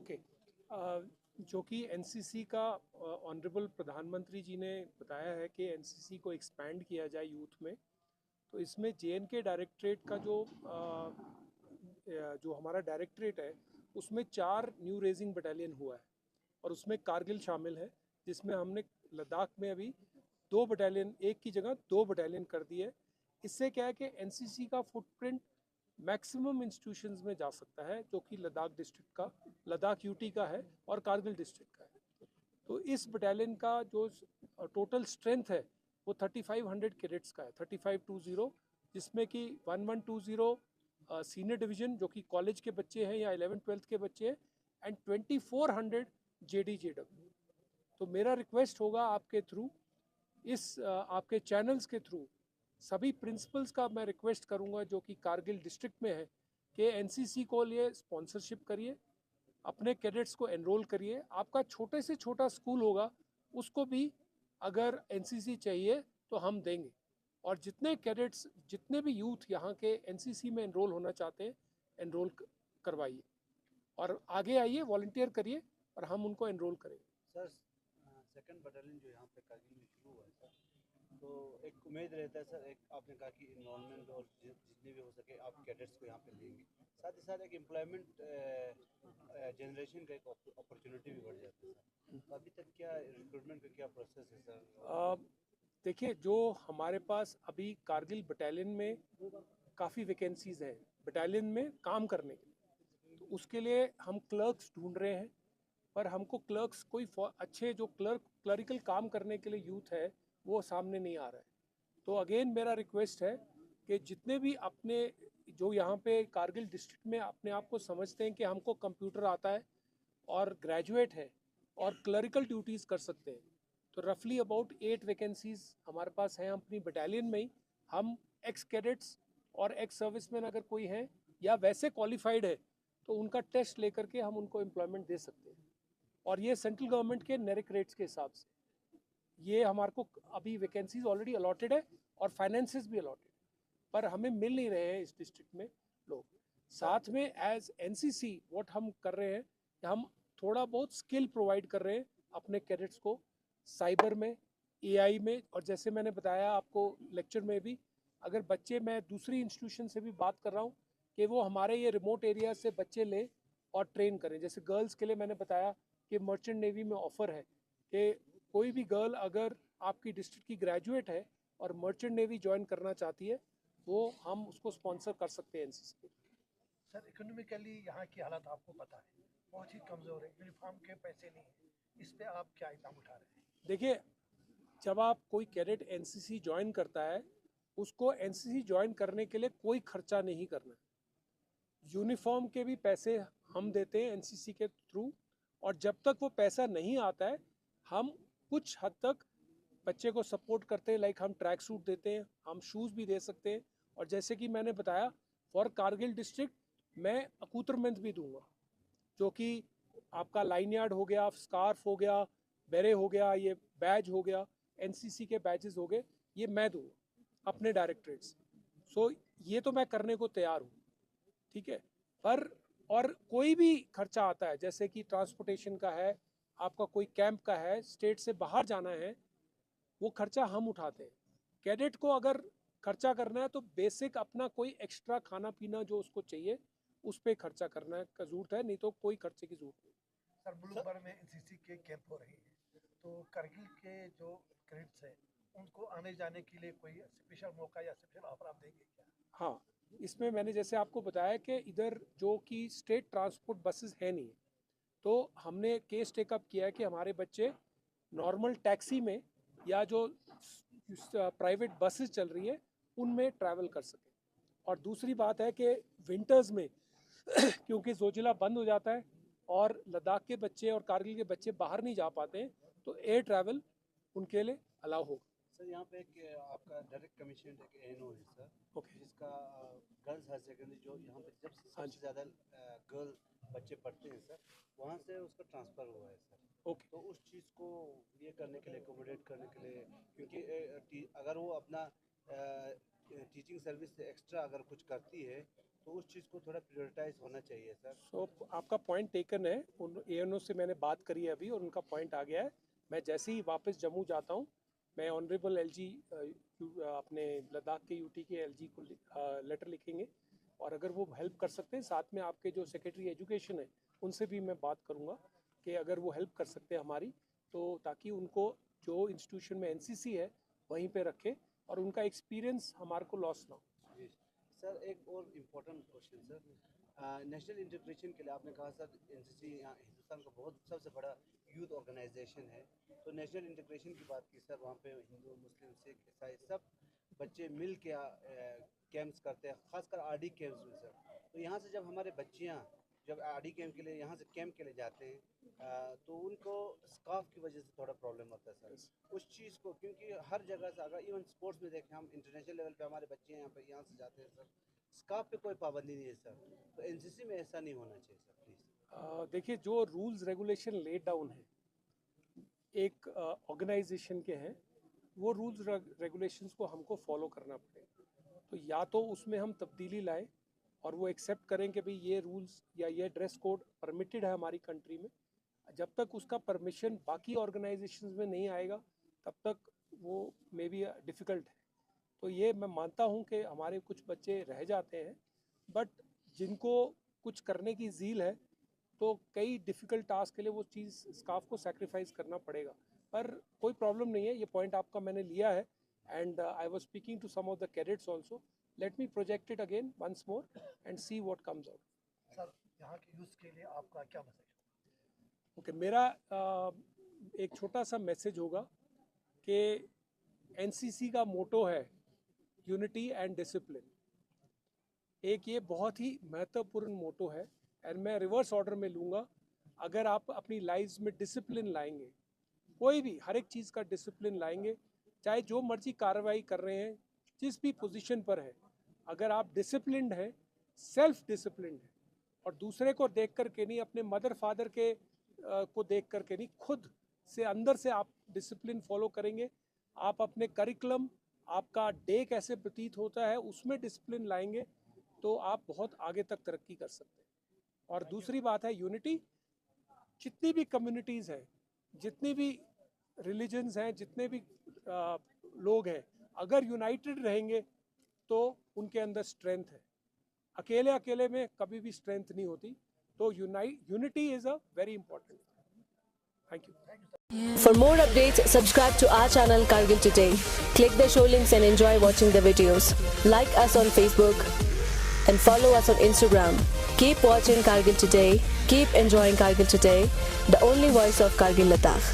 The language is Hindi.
ओके। जो कि एनसीसी का ऑनरेबल प्रधानमंत्री जी ने बताया है कि एनसीसी को एक्सपैंड किया जाए यूथ में, तो इसमें जेएनके डायरेक्टरेट का जो हमारा डायरेक्टरेट है उसमें 4 न्यू रेजिंग बटालियन हुआ है और उसमें कारगिल शामिल है, जिसमें हमने लद्दाख में अभी 2 बटालियन, एक की जगह 2 बटालियन कर दिए। इससे क्या है कि एनसीसी का फुटप्रिंट मैक्सिमम इंस्टीट्यूशंस में जा सकता है, जो कि लद्दाख डिस्ट्रिक्ट का, लद्दाख यूटी का है और कारगिल डिस्ट्रिक्ट का है। तो इस बटालियन का जो टोटल स्ट्रेंथ है वो 3500 कैडेट्स का है, 3520, जिसमें कि 1120 सीनियर डिवीजन जो कि कॉलेज के बच्चे हैं या 11th-12th के बच्चे हैं, एंड 2400 जेडीजेडब्ल्यू। तो मेरा रिक्वेस्ट होगा आपके थ्रू, आपके चैनल्स के थ्रू सभी प्रिंसिपल्स का मैं रिक्वेस्ट करूंगा जो कि कारगिल डिस्ट्रिक्ट में है कि एनसीसी को लिए स्पॉन्सरशिप करिए, अपने कैडेट्स को एनरोल करिए। आपका छोटे से छोटा स्कूल होगा, उसको भी अगर एनसीसी चाहिए तो हम देंगे। और जितने कैडेट्स, जितने भी यूथ यहाँ के एनसीसी में एनरोल होना चाहते हैं, एनरोल करवाइए और आगे आइए, वॉलंटियर करिए और हम उनको एनरोल करेंगे। सर, सेकंड बटालियन जो यहाँ पे कारगिल में शुरू हुआ है सर, तो एक उम्मीद रहता है सर, एक आपने कहा कि इन्वॉल्वमेंट और जितने भी हो सके आप कैडेट्स को यहाँ पे लेंगे, साथ ही साथ एक एम्प्लॉयमेंट जनरेशन का एक अपॉर्चुनिटी भी बढ़ जाता है सर। तो अभी तक क्या रिक्रूटमेंट का क्या प्रोसेस है सर? देखिए, जो हमारे पास अभी कारगिल बटालियन में काफ़ी वैकेंसीज़ हैं बटालियन में काम करने के लिए, तो उसके लिए हम क्लर्क्स ढूंढ रहे हैं, पर हमको क्लर्क्स कोई अच्छे जो क्लरिकल काम करने के लिए यूथ है वो सामने नहीं आ रहा है। तो अगेन मेरा रिक्वेस्ट है कि जितने भी अपने जो यहाँ पे कारगिल डिस्ट्रिक्ट में अपने आप को समझते हैं कि हमको कंप्यूटर आता है और ग्रेजुएट है और क्लरिकल ड्यूटीज़ कर सकते हैं, तो रफली अबाउट 8 वैकेंसीज़ हमारे पास हैं अपनी बटालियन में ही। हम एक्स कैडेट्स और एक्स सर्विसमैन अगर कोई हैं या वैसे क्वालिफाइड है तो उनका टेस्ट लेकर के हम उनको एम्प्लॉयमेंट दे सकते हैं, और ये सेंट्रल गवर्नमेंट के नेरिक रेट्स के हिसाब से ये हमारे को अभी वैकेंसीज ऑलरेडी अलॉटेड है और फाइनेंसेस भी अलॉटेड, पर हमें मिल नहीं रहे हैं इस डिस्ट्रिक्ट में लोग। साथ में एज एनसीसी व्हाट हम कर रहे हैं, हम थोड़ा बहुत स्किल प्रोवाइड कर रहे हैं अपने कैडेट्स को साइबर में, एआई में, और जैसे मैंने बताया आपको लेक्चर में भी, अगर बच्चे, मैं दूसरी इंस्टीट्यूशन से भी बात कर रहा हूँ कि वो हमारे ये रिमोट एरिया से बच्चे लें और ट्रेन करें। जैसे गर्ल्स के लिए मैंने बताया कि मर्चेंट नेवी में ऑफर है कि कोई भी गर्ल अगर आपकी डिस्ट्रिक्ट की ग्रेजुएट है और मर्चेंट नेवी ज्वाइन करना चाहती है, वो हम उसको स्पॉन्सर कर सकते हैं एनसीसी। सर, इकोनॉमिकली यहाँ की हालत आपको पता है, बहुत ही कमज़ोर है, यूनिफॉर्म के पैसे नहीं है, इस पे आप क्या इकदाम उठा रहे हैं? देखिए, जब आप कोई कैडेट एनसीसी ज्वाइन करता है, उसको एनसीसी ज्वाइन करने के लिए कोई खर्चा नहीं करना। यूनिफॉर्म के भी पैसे हम देते हैं एनसीसी के थ्रू, और जब तक वो पैसा नहीं आता है हम कुछ हद तक बच्चे को सपोर्ट करते हैं, लाइक हम ट्रैक सूट देते हैं, हम शूज़ भी दे सकते हैं। और जैसे कि मैंने बताया, फॉर कारगिल डिस्ट्रिक्ट मैं अकूतरमेंट भी दूंगा, जो कि आपका लाइन यार्ड हो गया, स्कार्फ हो गया, बेरे हो गया, ये बैज हो गया, एनसीसी के बैजेस हो गए, ये मैं दूंगा अपने डायरेक्टरेट से। सो ये तो मैं करने को तैयार हूँ, ठीक है। पर और कोई भी खर्चा आता है, जैसे कि ट्रांसपोर्टेशन का है, आपका कोई कैंप का है, स्टेट से बाहर जाना है, वो खर्चा हम उठाते हैं। कैडेट को अगर खर्चा करना है तो बेसिक अपना कोई एक्स्ट्रा खाना पीना जो उसको चाहिए उस पर खर्चा करना का जरूरत है, नहीं तो कोई खर्चे की जरूरत नहीं। सर, मुल्क भर में एनसीसी के कैंप हो रहे हैं, तो कारगिल के जो कैडेट्स हैं उनको आने जाने के लिए कोई स्पेशल मौका या स्पेशल ऑफर आप देंगे क्या? हाँ, इसमें मैंने जैसे आपको बताया कि इधर जो कि स्टेट ट्रांसपोर्ट बसेस है नहीं, तो हमने केस टेकअप किया है कि हमारे बच्चे नॉर्मल टैक्सी में या जो प्राइवेट बसेस चल रही है उनमें ट्रैवल कर सकें। और दूसरी बात है कि विंटर्स में क्योंकि जोजिला बंद हो जाता है और लद्दाख के बच्चे और कारगिल के बच्चे बाहर नहीं जा पाते हैं, तो एयर ट्रैवल उनके लिए अलाउ होगा। सर, यहाँ पे एक आपका डायरेक्ट कमीशन एक एएनओ है सर, ओके। जिसका गर्ल्स हायर सेकेंडरी जो यहाँ पे जब हाँ सबसे जी। ज़्यादा गर्ल बच्चे पढ़ते हैं सर, वहाँ से उसका ट्रांसफ़र हुआ है सर। ओके। तो उस चीज़ को ये करने के लिए, एकोमोडेट करने के लिए, क्योंकि अगर वो अपना टीचिंग सर्विस से एक्स्ट्रा अगर कुछ करती है तो उस चीज़ को थोड़ा प्रायोरिटाइज होना चाहिए सर। सो आपका पॉइंट टेकन है, उन ANO से मैंने बात करी है अभी और उनका पॉइंट आ गया है। मैं जैसे ही वापस जम्मू जाता हूँ, मैं ऑनरेबल LG अपने लद्दाख के UT के LG को लेटर लिखेंगे और अगर वो हेल्प कर सकते हैं, साथ में आपके जो सेक्रेटरी एजुकेशन है उनसे भी मैं बात करूँगा कि अगर वो हेल्प कर सकते हैं हमारी, तो ताकि उनको जो इंस्टीट्यूशन में NCC है वहीं पे रखें और उनका एक्सपीरियंस हमारे को लॉस ना हो। जी सर, एक और important question sir, national integration के लिए आपने कहा सर NCC यहाँ हिंदुस्तान का बहुत सबसे बड़ा यूथ ऑर्गेनाइजेशन है, तो नेशनल इंटीग्रेशन की बात की सर, वहाँ पे हिंदू मुस्लिम सिख ईसाई सब बच्चे मिल के कैंप्स करते हैं, खासकर RD कैंप्स में सर। तो यहाँ से जब हमारे बच्चियाँ जब RD कैंप के लिए यहाँ से कैंप के लिए जाते हैं तो उनको स्कार्फ की वजह से थोड़ा प्रॉब्लम होता है सर उस चीज़ को, क्योंकि हर जगह से अगर इवन स्पोर्ट्स में देखें हम इंटरनेशनल लेवल पे हमारे बच्चे यहाँ से जाते हैं सर, स्कार्फ पे कोई पाबंदी नहीं है सर, तो NCC में ऐसा नहीं होना चाहिए सर प्लीज़। देखिए, जो रूल्स रेगुलेशन लेड डाउन है एक ऑर्गेनाइजेशन के हैं, वो रूल्स रेगुलेशंस को हमको फॉलो करना पड़ेगा। तो या तो उसमें हम तब्दीली लाएं और वो एक्सेप्ट करें कि भाई ये रूल्स या ये ड्रेस कोड परमिटेड है हमारी कंट्री में। जब तक उसका परमिशन बाकी ऑर्गेनाइजेशंस में नहीं आएगा तब तक वो मे बी डिफ़िकल्ट है। तो ये मैं मानता हूँ कि हमारे कुछ बच्चे रह जाते हैं, बट जिनको कुछ करने की ज़ील है तो कई डिफ़िकल्ट टास्क के लिए वो चीज़ स्कार्फ को सैक्रिफाइस करना पड़ेगा। पर कोई प्रॉब्लम नहीं है, ये पॉइंट आपका मैंने लिया है and I was speaking to some of the cadets also. Let me project it again once more and see what comes out. Sir, यहाँ के यूथ के लिए आपका क्या मैसेज? ओके, मेरा एक छोटा सा मैसेज होगा कि NCC का मोटो है यूनिटी एंड डिसिप्लिन। एक ये बहुत ही महत्वपूर्ण मोटो है एंड मैं रिवर्स ऑर्डर में लूँगा। अगर आप अपनी लाइफ्स में डिसिप्लिन लाएंगे, कोई भी हर एक चीज़ का डिसिप्लिन लाएंगे, चाहे जो मर्जी कार्रवाई कर रहे हैं, जिस भी पोजीशन पर है, अगर आप डिसिप्लिन्ड हैं, सेल्फ डिसिप्लिन्ड हैं और दूसरे को देख कर के नहीं, अपने मदर फादर के को देख कर के नहीं, खुद से अंदर से आप डिसिप्लिन फॉलो करेंगे, आप अपने करिकुलम, आपका डे कैसे प्रतीत होता है उसमें डिसिप्लिन लाएंगे, तो आप बहुत आगे तक तरक्की कर सकते हैं। और दूसरी बात है यूनिटी। जितनी भी कम्युनिटीज़ हैं, जितनी भी रिलीजन्स हैं, जितने भी लोग हैं, अगर यूनाइटेड रहेंगे तो उनके अंदर स्ट्रेंथ है। अकेले अकेले में कभी भी स्ट्रेंथ नहीं होती, तो unity is a very important. Thank you. For more updates, subscribe to our channel Kargil Today. Click the show links and enjoy watching the videos. Like us on Facebook and follow us on Instagram. Keep watching Kargil Today. Keep enjoying Kargil Today, the only voice of Kargil Ladakh.